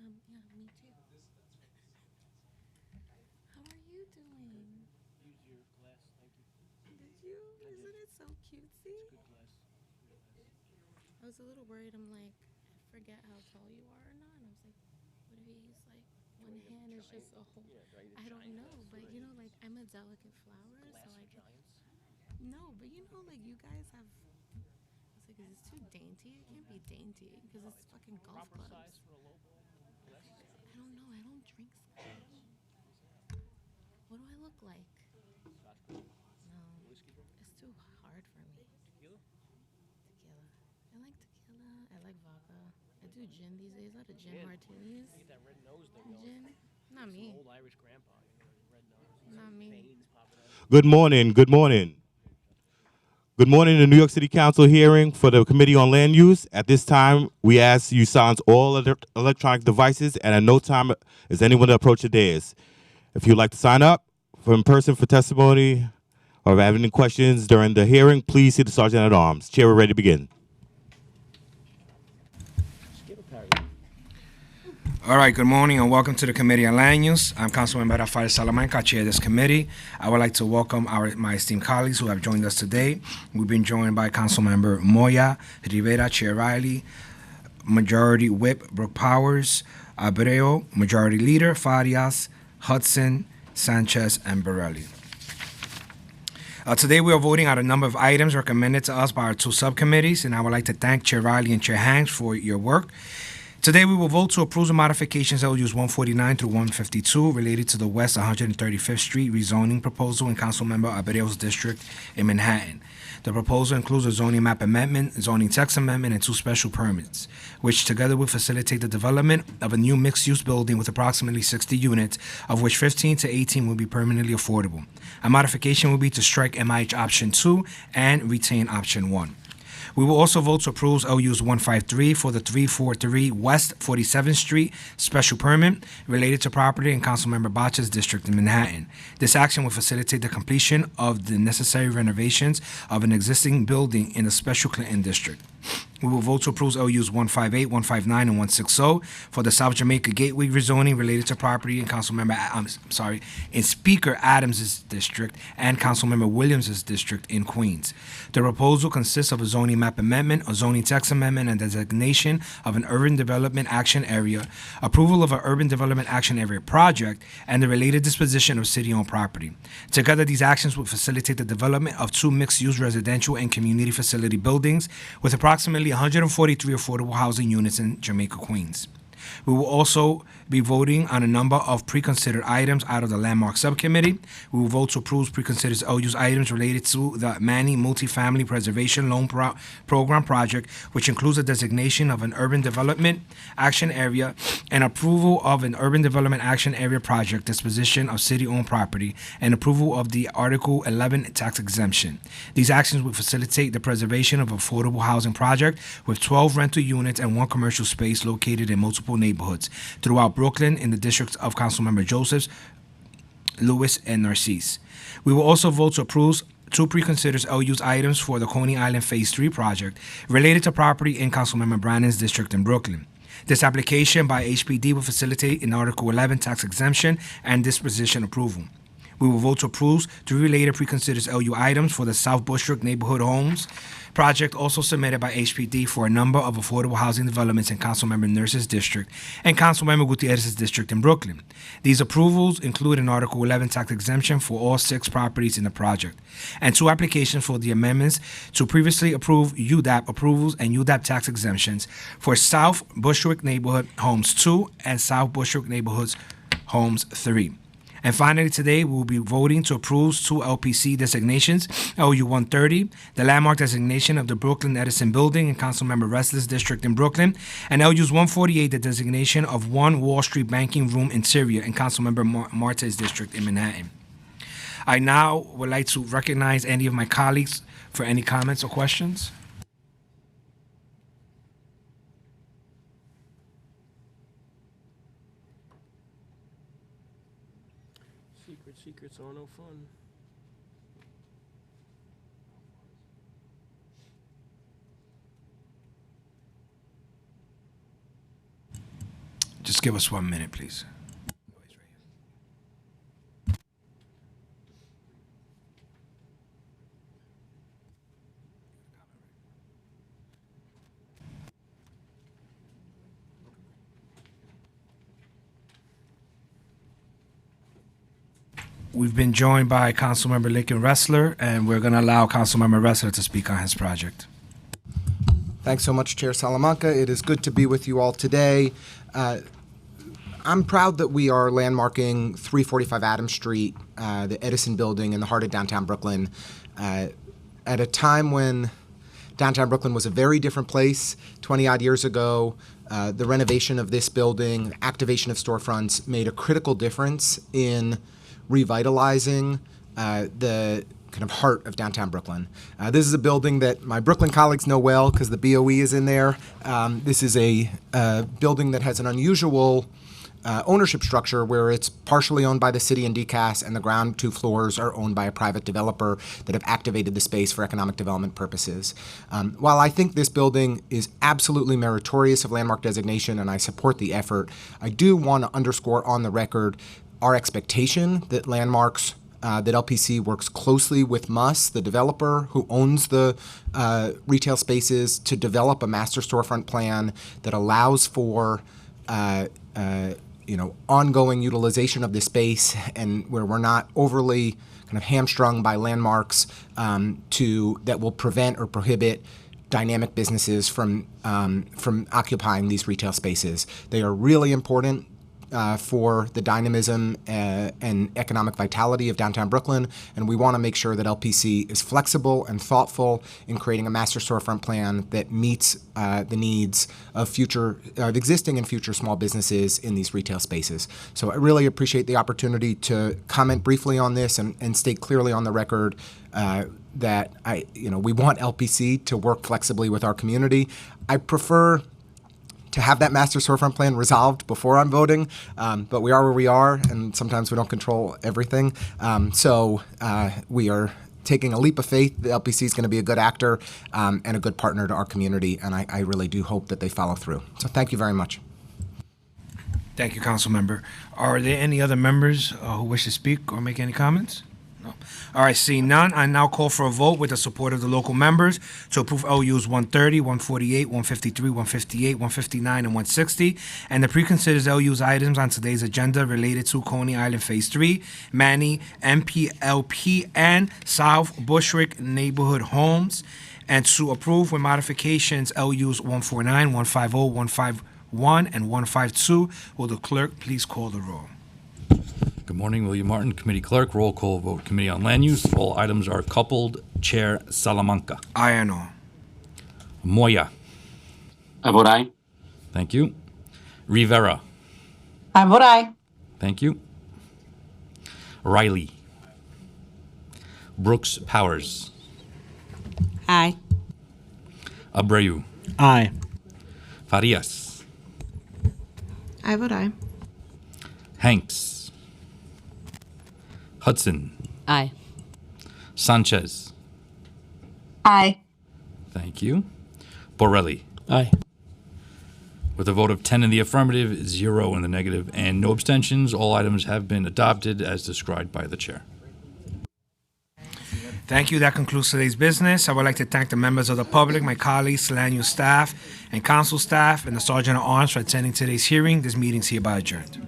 Yeah, me too. How are you doing? Use your glass, thank you. Did you? I did. Isn't it so cutesy? It's good glass. Good glass. I was a little worried. I'm like, I forget how tall you are or not. And I was like, what if he's like, Do one I need a hand is giant? just a whole. Yeah, do I need a I don't giant know, glass? What but do I you know, need? like I'm a delicate flower, so Glass I for could. giants? No, but you know, like you guys have. I was like, is this too dainty? It can't be dainty because No, it's it's a fucking golf proper size clubs. for a lowball glass is I don't know. I don't drink scotch. What's that? What do I look like? Scotch drinker? No, Whiskey drinker? it's too hard for me. Tequila? Tequila. I like tequila. I like vodka. I do gin these days. A lot of gin Gin. martinis. You get that red nose thing going. Gin. Not Some me. old Irish grandpa, red nose. Not Some me. veins popping out. Good morning. Good morning. Good morning. The New York City Council hearing for the Committee on Land Use. At this time, we ask you silence all electronic devices, and at no time is anyone to approach the dais. If you'd like to sign up for in person for testimony or have any questions during the hearing, please see the Sergeant at Arms. Chair, we're ready to begin. Skip a parry. All right, good morning and welcome to the Committee on Land Use. I'm Councilmember Rafael Salamanca, chair of this committee. I would like to welcome my esteemed colleagues who have joined us today. We've been joined by Councilmember Moya, Rivera, Chair Riley, Majority Whip Brooke Powers, Abreu, Majority Leader Farias, Hudson, Sanchez, and Borelli. Today we are voting on a number of items recommended to us by our two subcommittees, and I would like to thank Chair Riley and Chair Hanks for your work. Today we will vote to approve the modifications LUs 149 through 152 related to the West 135th Street rezoning proposal in Councilmember Abreu's district in Manhattan. The proposal includes a zoning map amendment, zoning text amendment, and two special permits, which together will facilitate the development of a new mixed-use building with approximately 60 units, of which 15 to 18 will be permanently affordable. A modification will be to strike MIH option 2 and retain option 1. We will also vote to approve LUs 153 for the 343 West 47th Street special permit related to property in Councilmember Botcha's district in Manhattan. This action will facilitate the completion of the necessary renovations of an existing building in the special Clinton district. We will vote to approve LUs 158, 159, and 160 for the South Jamaica Gateway rezoning related to property in Speaker Adams' district and Councilmember Williams' district in Queens. The proposal consists of a zoning map amendment, a zoning text amendment, and designation of an urban development action area, approval of an urban development action area project, and the related disposition of city-owned property. Together, these actions will facilitate the development of two mixed-use residential and community facility buildings with approximately 143 affordable housing units in Jamaica, Queens. We will also be voting on a number of pre-considered items out of the Landmark Subcommittee. We will vote to approve pre-considered LUs items related to the Manny Multifamily Preservation Loan Program project, which includes a designation of an urban development action area and approval of an urban development action area project disposition of city-owned property and approval of the Article 11 tax exemption. These actions will facilitate the preservation of affordable housing project with 12 rental units and one commercial space located in multiple neighborhoods throughout Brooklyn in the districts of Councilmember Josephs, Lewis, and Narcisse. We will also vote to approve two pre-considered LUs items for the Coney Island Phase 3 project related to property in Councilmember Brannan's district in Brooklyn. This application by HPD will facilitate an Article 11 tax exemption and disposition approval. We will vote to approve three related pre-considered LU items for the South Bushwick Neighborhood Homes project, also submitted by HPD for a number of affordable housing developments in Councilmember Nurse's district and Councilmember Gutierrez's district in Brooklyn. These approvals include an Article 11 tax exemption for all 6 properties in the project, and two applications for the amendments to previously approved UDAP approvals and UDAP tax exemptions for South Bushwick Neighborhood Homes 2 and South Bushwick Neighborhoods Homes 3. And finally, today we will be voting to approve two LPC designations: LU 130, the landmark designation of the Brooklyn Edison Building in Councilmember Restless District in Brooklyn, and LUs 148, the designation of One Wall Street Banking Room Interior in Councilmember Marte's District in Manhattan. I now would like to recognize any of my colleagues for any comments or questions. Secrets are no fun. Just give us 1 minute, please. We've been joined by Councilmember Lincoln Ressler, and we're going to allow Councilmember Ressler to speak on his project. Thanks so much, Chair Salamanca. It is good to be with you all today. I'm proud that we are landmarking 345 Adams Street, the Edison Building in the heart of downtown Brooklyn, at a time when downtown Brooklyn was a very different place 20-odd years ago. The renovation of this building, activation of storefronts made a critical difference in revitalizing the kind of heart of downtown Brooklyn. This is a building that my Brooklyn colleagues know well because the BOE is in there. This is a building that has an unusual ownership structure where it's partially owned by the city and DCAS, and the ground 2 floors are owned by a private developer that have activated the space for economic development purposes. While I think this building is absolutely meritorious of landmark designation and I support the effort, I do want to underscore on the record our expectation that landmarks, that LPC works closely with MUS, the developer who owns the retail spaces, to develop a master storefront plan that allows for ongoing utilization of the space, and where we're not overly kind of hamstrung by landmarks that will prevent or prohibit dynamic businesses from occupying these retail spaces. They are really important for the dynamism and economic vitality of downtown Brooklyn, and we want to make sure that LPC is flexible and thoughtful in creating a master storefront plan that meets the needs of existing and future small businesses in these retail spaces. So I really appreciate the opportunity to comment briefly on this and state clearly on the record that we want LPC to work flexibly with our community. I prefer to have that master storefront plan resolved before I'm voting, but we are where we are, and sometimes we don't control everything. So we are taking a leap of faith. The LPC is going to be a good actor and a good partner to our community, and I really do hope that they follow through. So thank you very much. Thank you, Councilmember. Are there any other members who wish to speak or make any comments? No. All right, seeing none, I now call for a vote with the support of the local members to approve LUs 130, 148, 153, 158, 159, and 160, and the preconsidered LUs items on today's agenda related to Coney Island Phase 3, Manny, MPLP, and South Bushwick Neighborhood Homes, and to approve with modifications LUs 149, 150, 151, and 152. Will the clerk please call the roll? Good morning, William Martin, Committee Clerk. Roll call vote, Committee on Land Use. All items are coupled. Chair Salamanca. Aye and no. Moya. I vote aye. Thank you. Rivera. I vote aye. Thank you. Riley. Brooks Powers. Aye. Abreu. Aye. Farias. I vote aye. Hanks. Hudson. Aye. Sanchez. Aye. Thank you. Borelli. Aye. With a vote of 10 in the affirmative, 0 in the negative, and no abstentions, all items have been adopted as described by the chair. Thank you. That concludes today's business. I would like to thank the members of the public, my colleagues, land use staff, and council staff, and the Sergeant at Arms for attending today's hearing. This meeting is hereby adjourned.